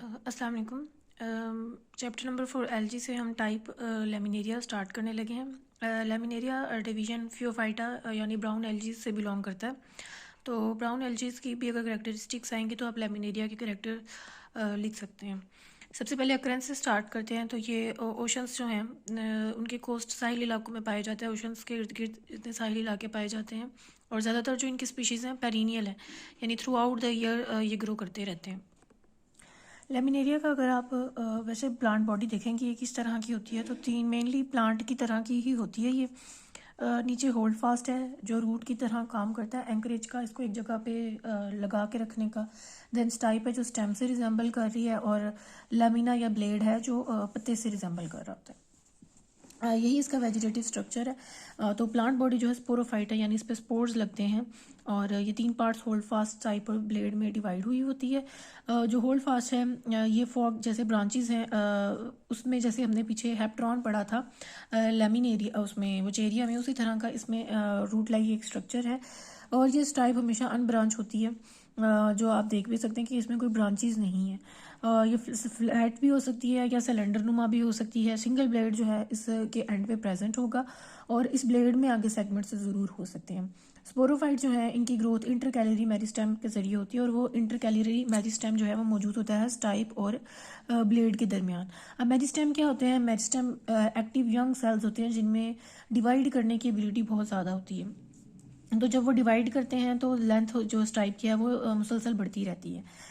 अस्सलाम वालेकुम। Chapter number 4 LG से हम टाइप लेमिनेरिया स्टार्ट करने लगे हैं। लेमिनेरिया डिवीज़न फियोफाइटा यानी ब्राउन एलजी से बिलोंग करता है। तो ब्राउन एलजीज की भी अगर करेक्टरिस्टिक्स आएंगी तो आप लेमिनेरिया के करेक्टर लिख सकते हैं। सबसे पहले अक्रेंस से स्टार्ट करते हैं। तो ये ओशंस जो हैं उनके कोस्ट साहिल इलाकों में पाए जाते हैं। ओशंस के इर्द गिर्द इतने साहिल इलाके पाए जाते हैं और ज़्यादातर जो इनकी स्पीशीज़ हैं पेरिनियल है, यानी थ्रू आउट द ईयर ये ग्रो करते रहते हैं। लेमिनेरिया का अगर आप वैसे प्लांट बॉडी देखेंगे ये किस तरह की होती है, तो तीन मेनली प्लांट की तरह की ही होती है। ये नीचे होल्ड फास्ट है जो रूट की तरह काम करता है, एंकरेज का, इसको एक जगह पे लगा के रखने का। देन स्टाइप है जो स्टेम से रिजेंबल कर रही है, और लेमिना या ब्लेड है जो पत्ते से रिजेंबल कर रहा होता है। यही इसका वेजिटेटिव स्ट्रक्चर है। तो प्लांट बॉडी जो है स्पोरोफाइट है, यानी इस पर स्पोर्स लगते हैं, और ये तीन पार्ट्स होल्ड फास्ट, टाइप और ब्लेड में डिवाइड हुई होती है। जो होल्ड फास्ट है ये फॉग जैसे ब्रांचेस हैं, उसमें जैसे हमने पीछे हेप्ट्रॉन पढ़ा था लेमिनेरिया, उसमें वचेरिया में, उसी तरह का इसमें रूट लाइक एक स्ट्रक्चर है। और ये स्टाइप हमेशा अनब्रांच होती है, जो आप देख भी सकते हैं कि इसमें कोई ब्रांचेस नहीं है। ये फ्लैट भी हो सकती है या सिलेंडर नुमा भी हो सकती है। सिंगल ब्लेड जो है इसके एंड पे प्रेजेंट होगा, और इस ब्लेड में आगे सेगमेंट से ज़रूर हो सकते हैं। स्पोरोफाइट जो है इनकी ग्रोथ इंटरकैलरी मेरिस्टेम के जरिए होती है, और वो इंटरकैलरी मेरिस्टेम जो है वो मौजूद होता है स्टाइप और ब्लेड के दरमियान। अब मेरिस्टेम क्या होते हैं? मेरिस्टेम एक्टिव यंग सेल्स होते हैं जिनमें डिवाइड करने की एबिलिटी बहुत ज़्यादा होती है। तो जब वो डिवाइड करते हैं तो लेंथ जो स्ट्राइप की है वो मुसलसल बढ़ती रहती है।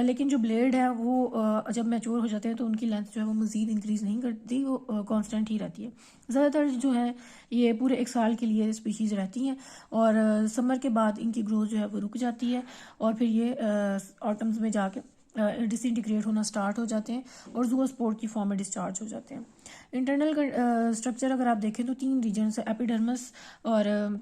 लेकिन जो ब्लेड है वो जब मैच्योर हो जाते हैं तो उनकी लेंथ जो है वो मज़ीद इंक्रीज़ नहीं करती, वो कांस्टेंट ही रहती है। ज़्यादातर जो है ये पूरे एक साल के लिए स्पीशीज़ रहती हैं, और समर के बाद इनकी ग्रोथ जो है वो रुक जाती है, और फिर ये ऑटम्स में जाके डिसइंटीग्रेट होना स्टार्ट हो जाते हैं और जूओस्पोर की फॉर्म में डिस्चार्ज हो जाते हैं। इंटरनल स्ट्रक्चर अगर आप देखें तो तीन रीजन्स है, एपिडर्मिस और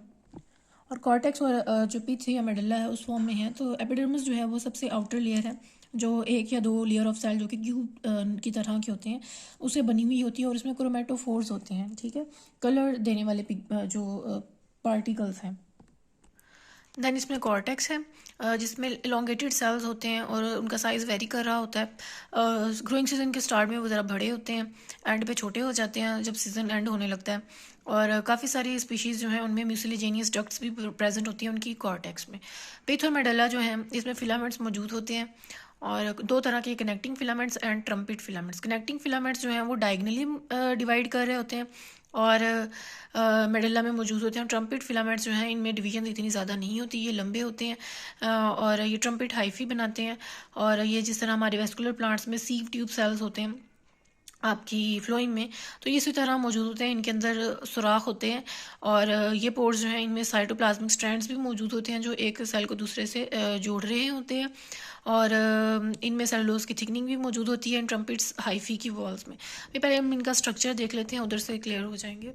कॉर्टेक्स, और जो पिथ या मेडल्ला है उस फॉर्म में है। तो एपिडर्मिस जो है वो सबसे आउटर लेयर है, जो एक या दो लेयर ऑफ सेल जो कि क्यूब की तरह के होते हैं उससे बनी हुई होती है, और इसमें क्रोमेटोफोर्स होते हैं, ठीक है, कलर देने वाले जो पार्टिकल्स हैं। देन इसमें कॉर्टेक्स है जिसमें इलोंगेटेड सेल्स होते हैं और उनका साइज़ वेरी कर रहा होता है। ग्रोइंग सीजन के स्टार्ट में वो ज़रा बड़े होते हैं, एंड पे छोटे हो जाते हैं जब सीज़न एंड होने लगता है। और काफ़ी सारी स्पीशीज़ जो हैं उनमें म्यूसिलेजेनियस डक्ट्स भी प्रेजेंट होती हैं उनकी कॉर्टेक्स में। पिथ और मेडल्ला जो है इसमें फिलामेंट्स मौजूद होते हैं, और दो तरह के, connecting filaments and trumpet filaments. Connecting filaments जो हैं वो डायगनली डिवाइड कर रहे होते हैं, और मेडल्ला में मौजूद होते हैं। ट्रम्पिट फिलामेंट्स जो हैं इनमें डिवीजन इतनी ज़्यादा नहीं होती, ये लंबे होते हैं, और ये ट्रम्पिट हाइफी बनाते हैं। और ये जिस तरह हमारे वेस्कुलर प्लांट्स में सीव ट्यूब सेल्स होते हैं आपकी फ्लोइम में, तो ये इसी तरह मौजूद होते हैं, इनके अंदर सुराख होते हैं, और ये पोर्स जो हैं इनमें साइटोप्लाज्मिक स्ट्रैंड्स भी मौजूद होते हैं जो एक सेल को दूसरे से जोड़ रहे होते हैं, और इनमें सेलुलोज की थिकनिंग भी मौजूद होती है इन ट्रम्पिट्स हाइफी की वॉल्स में। अभी पहले हम इनका स्ट्रक्चर देख लेते हैं, उधर से क्लियर हो जाएंगे।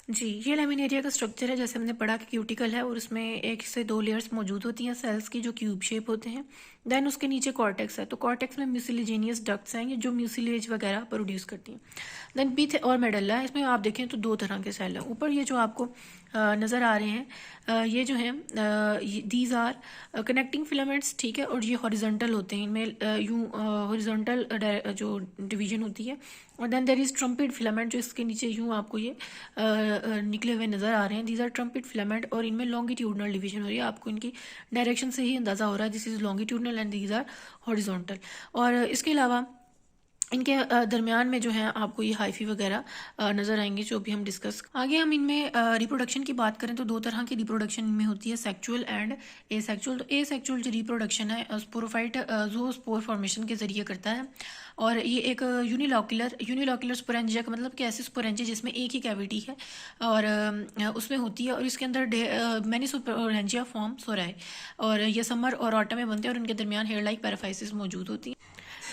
जी, ये लेमिनेरिया का स्ट्रक्चर है। जैसे हमने पढ़ा कि क्यूटिकल है और उसमें एक से दो लेयर्स मौजूद होती हैं सेल्स की जो क्यूब शेप होते हैं। देन उसके नीचे कॉर्टेक्स है, तो कॉर्टेक्स में म्यूसिलेजेनियस डक्ट्स हैं ये जो म्यूसिलेज वगैरह प्रोड्यूस करती हैं। देन पिथ और मेडल्ला है, इसमें आप देखें तो दो तरह के सेल हैं। ऊपर ये जो आपको नज़र आ रहे हैं ये जो हैं दीज आर कनेक्टिंग फिलामेंट्स, ठीक है, और ये हॉरिजॉन्टल होते हैं, इनमें यूं हॉरिजॉन्टल जो डिवीजन होती है। और then there is trumpet filament जो इसके नीचे यूं आपको ये निकले हुए नज़र आ रहे हैं। दीज आर ट्रम्पिट फिलामेंट, और इनमें लॉन्गिट्यूडनल डिवीजन हो रही है, आपको इनकी डायरेक्शन से ही अंदाज़ा हो रहा है, this is longitudinal and these are horizontal. और इसके अलावा इनके दरमियान में जो है आपको ये हाइफी वगैरह नज़र आएंगे जो भी हम डिस्कस आगे। हम इनमें रिप्रोडक्शन की बात करें तो दो तरह की रिप्रोडक्शन इनमें होती है, सेक्चुअल एंड एसेक्चुअल। तो एसेक्चुअल जो रिप्रोडक्शन है स्पोरोफाइट ज़ूओस्पोर फॉर्मेशन के जरिए करता है, और ये एक यूनिलॉक्युलर स्पोरेंजिया का मतलब कि ऐसी स्पोरेंजिया जिसमें एक ही कैविटी है और उसमें होती है, और इसके अंदर मैनी स्पोरेंजिया फॉर्म्स हो रहा है, और ये समर और ऑटम में बनते हैं, और इनके दरमियान हेयर लाइक पैराफाइसिस मौजूद होती है।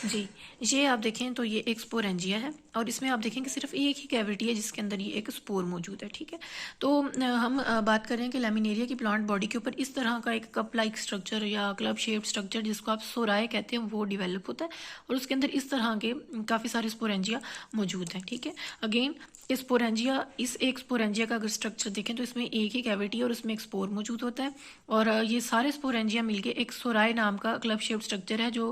जी, ये आप देखें देखें तो ये एक स्पोरेंजिया है और इसमें आप देखेंगे सिर्फ एक ही कैविटी है जिसके अंदर ये एक स्पोर मौजूद है। ठीक है, तो हम बात कर रहे हैं कि लैमिनेरिया की प्लांट बॉडी के ऊपर इस तरह का एक कप लाइक स्ट्रक्चर या क्लब शेप्ड स्ट्रक्चर जिसको आप सोराय कहते हैं वो डेवलप होता है और उसके अंदर इस तरह के काफ़ी सारे स्पोरेंजिया मौजूद हैं। ठीक है, अगेन स्पोरेंजिया, इस एक स्पोरेंजिया का अगर स्ट्रक्चर देखें तो इसमें एक ही कैविटी और उसमें एक स्पोर मौजूद होता है और ये सारे स्पोरेंजिया मिलके एक सोराय नाम का क्लब शेप्ड स्ट्रक्चर है जो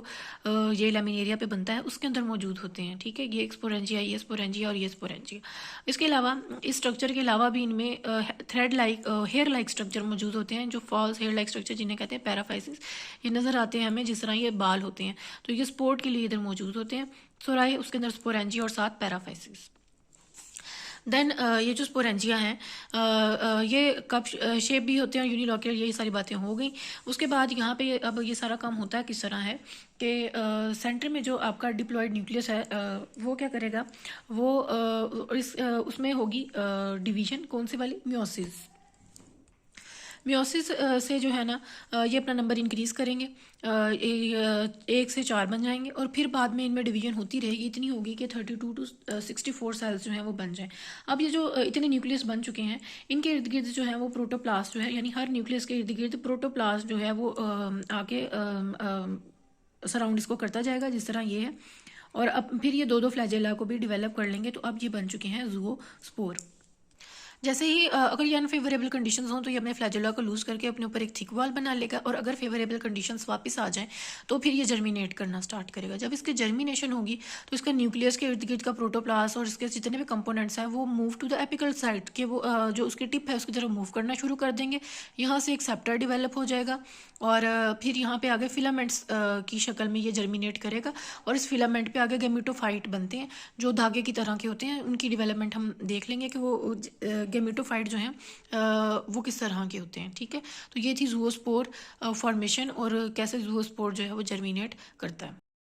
ये लैमिनेरिया पे बनता है, उसके अंदर मौजूद होते हैं। ठीक है, ये एक स्पोरेंजिया, ये स्पोरेंजिया और ये स्पोरेंजिया। इसके अलावा इस स्ट्रक्चर के अलावा भी इनमें thread like hair like structure मौजूद होते हैं जो फॉल्स हेयर लाइक स्ट्रक्चर जिन्हें कहते हैं पैराफाइसिस। ये नज़र आते हैं हमें जिस तरह ये बाल होते हैं, तो ये स्पोर्ट के लिए इधर मौजूद होते हैं सोराय, उसके अंदर स्पोरेंजिया और साथ पैराफाइसिस। देन ये जो स्पोरेंजिया हैं ये कप शेप भी होते हैं, यूनिलॉक्यूलर, यही सारी बातें हो गई। उसके बाद यहाँ पे अब ये सारा काम होता है किस तरह है कि सेंटर में जो आपका डिप्लॉयड न्यूक्लियस है वो क्या करेगा, वो उसमें होगी डिवीजन, कौन सी वाली, मियोसिस। मियोसिस से जो है ना ये अपना नंबर इंक्रीज़ करेंगे, 1 से 4 बन जाएंगे और फिर बाद में इनमें डिवीजन होती रहेगी, इतनी होगी कि 32 टू 64 सेल्स जो हैं वो बन जाएं। अब ये जो इतने न्यूक्लियस बन चुके हैं इनके इर्द गिर्द जो है वो प्रोटोप्लास्ट जो है, यानी हर न्यूक्लियस के इर्द गिर्द प्रोटोप्लास्ट जो है वो आके सराउंड इसको करता जाएगा जिस तरह ये है। और अब फिर ये दो फ्लैजेला को भी डिवेलप कर लेंगे, तो अब ये बन चुके हैं ज़ूओस्पोर। जैसे ही अगर ये अनफेवरेबल कंडीशंस हों तो ये अपने फ्लैजेला को लूज करके अपने ऊपर एक थिक वॉल बना लेगा और अगर फेवरेबल कंडीशंस वापस आ जाएं तो फिर ये जर्मिनेट करना स्टार्ट करेगा। जब इसकी जर्मिनेशन होगी तो इसका न्यूक्लियस के इर्द गिर्द का प्रोटोप्लास्ट और इसके जितने भी कंपोनेंट्स हैं वो move to the apical site के, वो जो उसकी टिप है उसकी तरफ मूव करना शुरू कर देंगे। यहाँ से एक सेप्टर डिवेलप हो जाएगा और फिर यहाँ पे आगे फिलामेंट्स की शक्ल में ये जर्मिनेट करेगा और इस फिलामेंट पे आगे गेमिटोफाइट बनते हैं जो धागे की तरह के होते हैं। उनकी डेवलपमेंट हम देख लेंगे कि वो गेमिटोफाइट जो हैं वो किस तरह के होते हैं। ठीक है, तो ये थी ज़ूओस्पोर फॉर्मेशन और कैसे ज़ूओस्पोर जो है वो जर्मिनेट करता है।